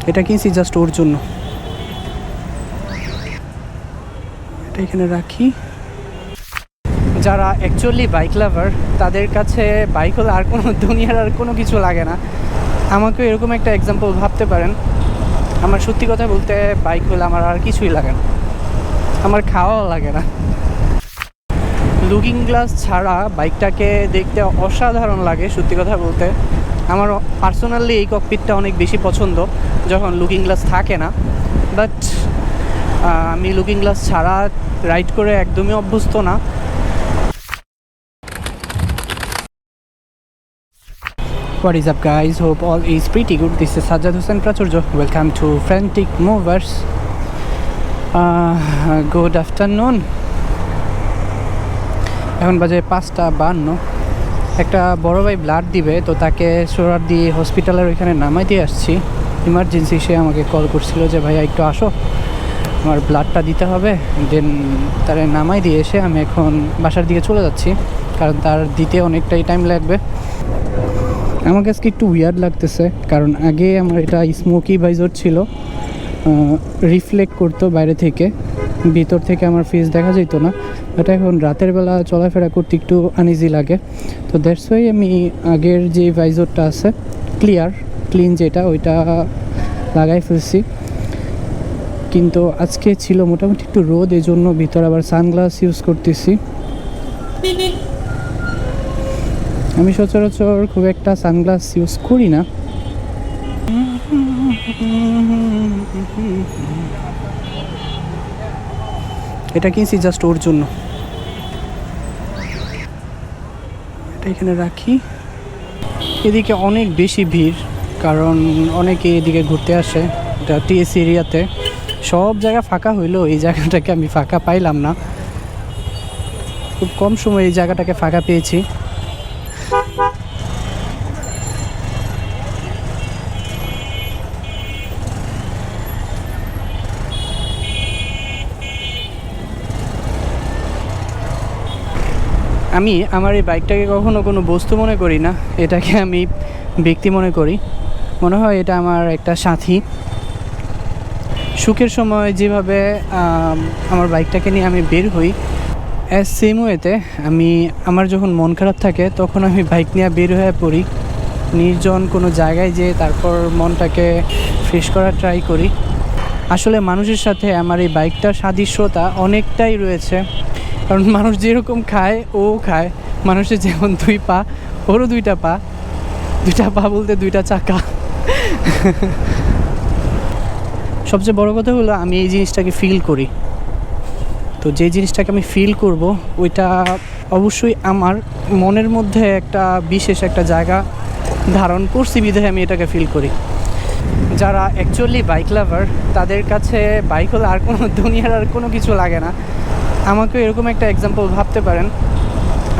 এটা কিনছি জাস্ট ওর জন্য। এটা এখানে রাখি। যারা অ্যাকচুয়ালি বাইক লাভার তাদের কাছে বাইক হলে আর কোনো দুনিয়ার আর কোনো কিছু লাগে না। আমাকে এরকম একটা এক্সাম্পল ভাবতে পারেন। আমার সত্যি কথা বলতে বাইক হলে আমার আর কিছুই লাগে না, আমার খাওয়াও লাগে না। লুকিং গ্লাস ছাড়া বাইকটাকে দেখতে অসাধারণ লাগে সত্যি কথা বলতে। আমার পার্সোনালি এই ককপিটটা অনেক বেশি পছন্দ যখন লুকিং গ্লাস থাকে না, বাট আমি লুকিং গ্লাস ছাড়া রাইড করে একদমই অভ্যস্ত না। What is up guys, hope all is pretty good. This is Sajjad Hussain Prachurjo. Welcome to Frantic Movers. Good afternoon. এখন বাজে 5:52। একটা বড় ভাই ব্লাড দিবে, তো তাকে সোরার দিয়ে হসপিটালের ওইখানে নামাই দিয়ে আসছি। ইমার্জেন্সি সে আমাকে কল করছিল যে ভাইয়া একটু আসো, আমার ব্লাডটা দিতে হবে। দেন তারে নামাই দিয়ে এসে আমি এখন বাসার দিকে চলে যাচ্ছি, কারণ তার দিতে অনেকটাই টাইম লাগবে। আমার কাছে একটু উইয়ার্ড লাগতেছে, কারণ আগে আমার এটা স্মোকি ভাইজর ছিল, রিফ্লেক্ট করতো বাইরে থেকে, ভিতর থেকে আমার ফেস দেখা যেত না। বাট এখন রাতের বেলা চলাফেরা করতে একটু আনইজি লাগে, তো দ্যাটস ওয়াই আমি আগের যে ভাইজরটা আছে ক্লিন যেটা, ওইটা লাগাই ফেলছি। কিন্তু আজকে ছিল মোটামুটি একটু রোদ, এই জন্য ভিতর আবার সানগ্লাস ইউজ করতেছি। আমি সচরাচর খুব একটা সানগ্লাস ইউজ করি না। এটা কিনছি জাস্ট ওর জন্য। এটা এখানে রাখি। এদিকে অনেক বেশি ভিড়, কারণ অনেকে এদিকে ঘুরতে আসে। এটা টিএসসি এরিয়াতে সব জায়গা ফাঁকা হইলো, এই জায়গাটাকে আমি ফাঁকা পাইলাম না। খুব কম সময়ে এই জায়গাটাকে ফাঁকা পেয়েছি। আমি আমার এই বাইকটাকে কখনো কোনো বস্তু মনে করি না, এটাকে আমি ব্যক্তি মনে করি। মনে হয় এটা আমার একটা সাথী। সুখের সময় যেভাবে আমার বাইকটাকে নিয়ে আমি বের হই, সেম ওয়েতে আমার যখন মন খারাপ থাকে তখন আমি বাইক নিয়ে বের হয়ে পড়ি, নির্জন কোনো জায়গায় যেয়ে তারপর মনটাকে ফ্রেশ করার ট্রাই করি। আসলে মানুষের সাথে আমার এই বাইকটার সাদৃশ্যতা অনেকটাই রয়েছে, কারণ মানুষ যেরকম খায় ও খায়। মানুষের যেমন 2 পা, ওরও 2টা পা। 2টা পা বলতে 2টা চাকা। সবচেয়ে বড় কথা হলো আমি এই জিনিসটাকে ফিল করি। তো যে জিনিসটাকে আমি ফিল করব, ওইটা অবশ্যই আমার মনের মধ্যে একটা বিশেষ একটা জায়গা ধারণ করছি, বিধায় আমি এটাকে ফিল করি। যারা অ্যাকচুয়ালি বাইক লাভার তাদের কাছে বাইক হলে আর কোনো দুনিয়ার আর কোনো কিছু লাগে না। আমাকে এরকম একটা এক্সাম্পল ভাবতে পারেন।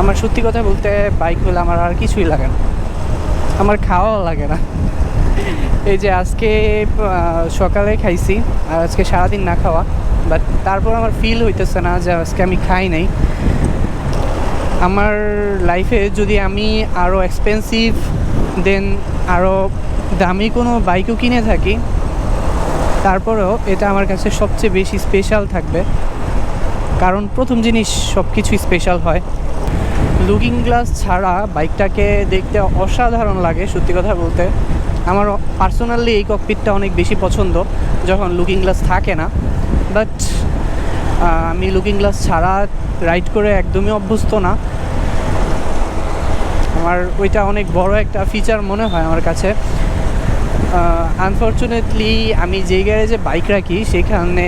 আমার সত্যি কথা বলতে বাইক হলে আমার আর কিছুই লাগে না, আমার খাওয়াও লাগে না। এই যে আজকে সকালে খাইছি, আর আজকে সারাদিন না খাওয়া, বাট তারপর আমার ফিল হইতেছে না যে আজকে আমি খাই নাই। আমার লাইফে যদি আমি আরও এক্সপেন্সিভ দেন আরও দামি কোনো বাইকও কিনে থাকি, তারপরেও এটা আমার কাছে সবচেয়ে বেশি স্পেশাল থাকবে, কারণ প্রথম জিনিস সব কিছুই স্পেশাল হয়। লুকিং গ্লাস ছাড়া বাইকটাকে দেখতে অসাধারণ লাগে সত্যি কথা বলতে। আমার পার্সোনালি এই ককপিটটা অনেক বেশি পছন্দ যখন লুকিং গ্লাস থাকে না, বাট আমি লুকিং গ্লাস ছাড়া রাইড করে একদমই অভ্যস্ত না। আমার ওইটা অনেক বড় একটা ফিচার মনে হয় আমার কাছে। আনফর্চুনেটলি আমি যেই গ্যারেজে বাইক রাখি সেখানে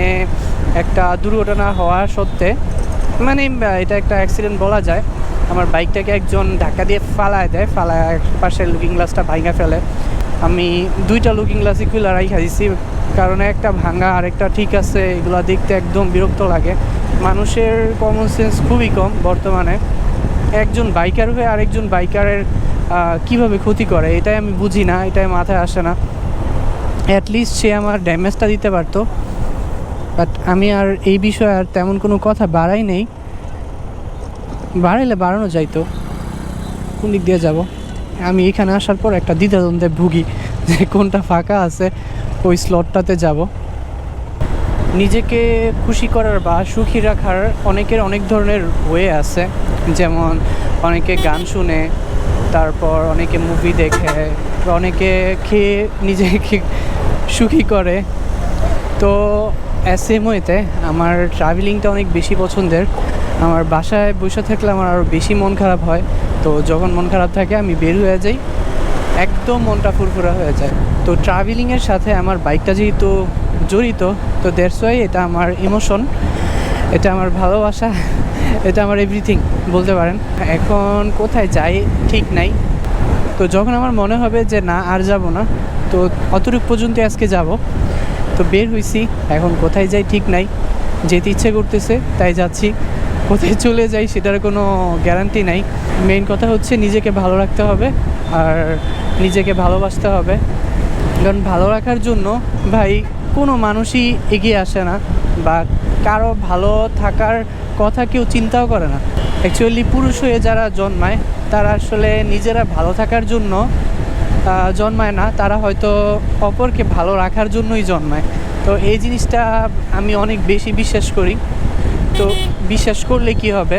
একটা দুর্ঘটনা হওয়া সত্ত্বে, মানে এটা একটা অ্যাক্সিডেন্ট বলা যায়, আমার বাইকটাকে একজন ধাক্কা দিয়ে ফালায় দেয়, পাশের লুকিং গ্লাসটা ভাঙা ফেলে। আমি 2টা লুকিং গ্লাসই খুলে রাইখা দিছি, কারণ একটা ভাঙা আর একটা ঠিক আছে। এগুলো দেখতে একদম বিরক্ত লাগে। মানুষের কমন সেন্স খুবই কম বর্তমানে। একজন বাইকার হয়ে আরেকজন বাইকারের কীভাবে ক্ষতি করে এটাই আমি বুঝি না, এটাই মাথায় আসে না। অ্যাটলিস্ট সে আমার ড্যামেজটা দিতে পারতো, বাট আমি আর এই বিষয়ে আর তেমন কোনো কথা বাড়াই নেই। বাড়াইলে বাড়ানো যাইতো, কোন দিক দিয়ে যাব। আমি এখানে আসার পর একটা দ্বিধাদ্বন্দ্বে ভুগি যে কোনটা ফাঁকা আছে ওই স্লটটাতে যাব। নিজেকে খুশি করার বা সুখী রাখার অনেকের অনেক ধরনের ওয়ে আছে, যেমন অনেকে গান শুনে, তারপর অনেকে মুভি দেখে, বা অনেকে খেয়ে নিজেকে সুখী করে। তো সেম ওয়েতে আমার ট্রাভেলিংটা অনেক বেশি পছন্দের। আমার বাসায় বসে থাকলে আমার আরও বেশি মন খারাপ হয়, তো যখন মন খারাপ থাকে আমি বের হয়ে যাই, একদম মনটা ফুরফুরা হয়ে যায়। তো ট্রাভেলিংয়ের সাথে আমার বাইকটা যেহেতু জড়িত, তো দ্যাটস ওয়াই এটা আমার ইমোশন, এটা আমার ভালোবাসা, এটা আমার এভরিথিং বলতে পারেন। এখন কোথায় যাই ঠিক নাই, তো যখন আমার মনে হবে যে না আর যাব না, তো অতটুকু পর্যন্ত আজকে যাব, তো বের হইছি। এখন কোথায় যাই ঠিক নাই, যেতে ইচ্ছে করতেছে তাই যাচ্ছি, কোথায় চলে যাই সেটার কোনো গ্যারান্টি নাই। মেইন কথা হচ্ছে নিজেকে ভালো রাখতে হবে আর নিজেকে ভালোবাসতে হবে, কারণ ভালো রাখার জন্য ভাই কোনো মানুষই এগিয়ে আসে না, বা কারো ভালো থাকার কথা কেউ চিন্তাও করে না। অ্যাকচুয়ালি পুরুষ হয়ে যারা জন্মায় তারা আসলে নিজেরা ভালো থাকার জন্য জন্মায় না, তারা হয়তো অপরকে ভালো রাখার জন্যই জন্মায়। তো এই জিনিসটা আমি অনেক বেশি বিশ্বাস করি। তো বিশ্বাস করলে কি হবে,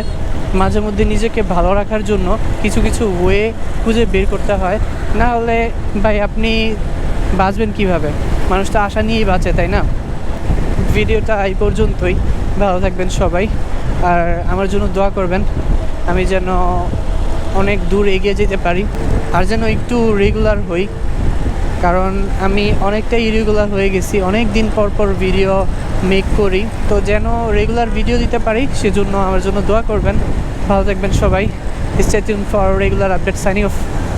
মাঝে মধ্যে নিজেকে ভালো রাখার জন্য কিছু কিছু ওয়ে খুঁজে বের করতে হয়, না হলে ভাই আপনি বাঁচবেন কিভাবে? মানুষ তো আশা নিয়েই বাঁচে, তাই না? ভিডিওটা এই পর্যন্তই, ভালো থাকবেন সবাই, আর আমার জন্য দোয়া করবেন আমি যেন অনেক দূর এগিয়ে যেতে পারি, আর যেন একটু রেগুলার হই, কারণ আমি অনেকটাই ইরেগুলার হয়ে গেছি, অনেক দিন পর পর ভিডিও মেক করি। তো যেন রেগুলার ভিডিও দিতে পারি সেজন্য আমার জন্য দোয়া করবেন। ভালো থাকবেন সবাই। Stay tuned for regular update. Signing off.